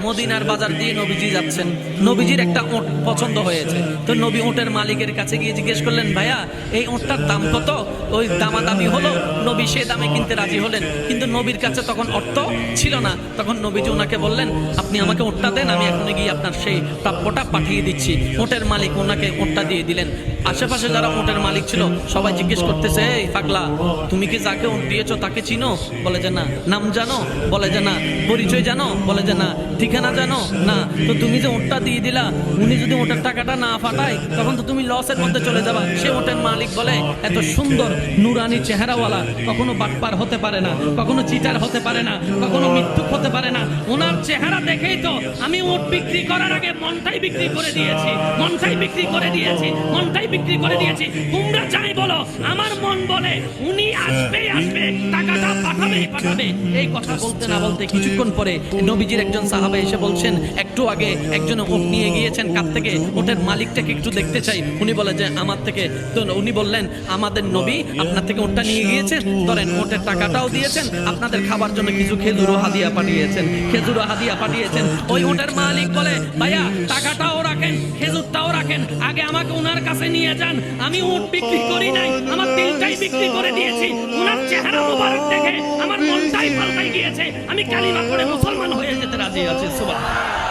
মদিনার বাজার দিয়ে নবীজি যাচ্ছেন, নবীজির একটা ওঁট পছন্দ হয়েছে। তো নবী ওঁটের মালিকের কাছে গিয়ে জিজ্ঞেস করলেন, ভাইয়া এই ওঁটটার দাম কত? ওই দামাদামি হলো, নবী সে দামে কিনতে রাজি হলেন, কিন্তু নবীর কাছে তখন অর্থ ছিল না। তখন নবীজি ওনাকে বললেন, আপনি আমাকে ওঁটটা দেন, আমি এখন গিয়ে আপনার সেই প্রাপ্যটা পাঠিয়ে দিচ্ছি। ওঁটের মালিক ওনাকে ওঁটটা দিয়ে দিলেন। আশেপাশে যারা ওঁটের মালিক ছিল সবাই জিজ্ঞেস করতেছে, এই পাগলা, তুমি কি যাকে ওঁট দিয়েছো তাকে চিনো? বলে যে না। নাম জানো? বলে যে না। পরিচয় জানো? বলে যে না। ঠিকানা জানো? না। তো তুমি যে ওঁটটা দিয়ে দিলা, উনি যদি ওঁটের টাকাটা না পাঠায় তখন তো তুমি লসের মধ্যে চলে যাবা। সে ওঁটের মালিক বলে, এত সুন্দর নুরানি চেহারাওয়ালা কখনো বাটপার হতে পারে না, কখনো চিটার হতে পারে না, কখনো মিথ্যুক হতে পারে না। ওনার চেহারা দেখেই তো আমি ওঁট বিক্রি করার আগে মনটাই বিক্রি করে দিয়েছি, মনটাই বিক্রি করে দিয়েছি, মনটাই বিক্রি করে দিয়েছি। তোমরা যাই বলো, আমার মন বলে উনি আসবে আসবে, টাকাটা পাঠাবে পাঠাবে। এই কথা বলতে না বলতে কিছুক্ষণ পরে নবীজির একজন সাহাবা এসে বলছেন, একটু আগে একজন ওট নিয়ে গিয়েছেন কাছ থেকে, ওটের মালিকটাকে একটু দেখতে চাই। উনি বলে যে আমার থেকে। তো উনি বললেন, আমাদের নবী আপনার থেকে ওটটা নিয়ে গিয়েছেন, ধরেন ওটের টাকাটাও দিয়েছেন, আপনাদের খাবার জন্য কিছু খেজুরও হাদিয়া পাঠিয়েছেন, খেজুরও হাদিয়া পাঠিয়েছেন। ওই ওটের মালিক বলে, ভাইয়া টাকাটাও রাখেন, খেজুরটাও রাখেন, আগে আমাকে ওনার কাছে নিয়ে যান। আমি ওট বিক্রি করি নাই, আমার দিলটাই বিক্রি করে দিয়েছি। ওনার চেহারা মোবারক দেখে আমার মনটাই পাল্টাই গিয়েছে, আমি কালিমা পড়ে মুসলমান হয়ে যেতে রাজি আছি। সুবহানাল্লাহ।